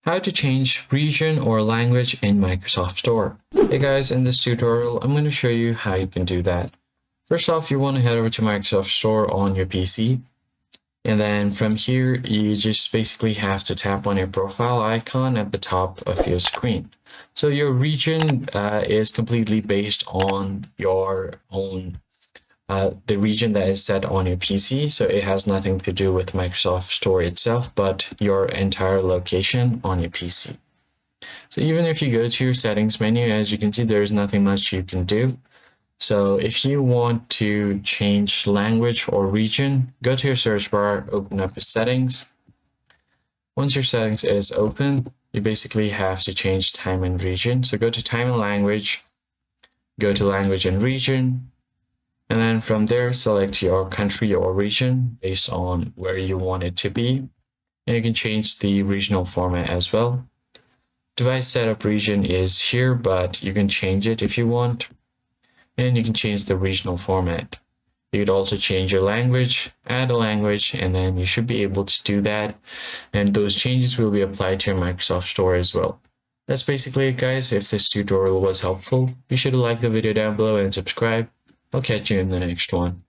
How to change region or language in Microsoft Store. Hey guys, in this tutorial, I'm going to show you how you can do that. First off, you want to head over to Microsoft Store on your PC. And then from here, you just basically have to tap on your profile icon at the top of your screen. So your region is completely based on your own the region that is set on your PC. So it has nothing to do with Microsoft Store itself, but your entire location on your PC. So even if you go to your settings menu, as you can see, there's nothing much you can do. So if you want to change language or region, go to your search bar, open up your settings. Once your settings is open, you basically have to change time and region. So go to time and language, go to language and region, and then from there, select your country or region based on where you want it to be. And you can change the regional format as well. Device setup region is here, but you can change it if you want. And you can change the regional format. You could also change your language, add a language, and then you should be able to do that. And those changes will be applied to your Microsoft Store as well. That's basically it, guys. If this tutorial was helpful, be sure to like the video down below and subscribe. I'll catch you in the next one.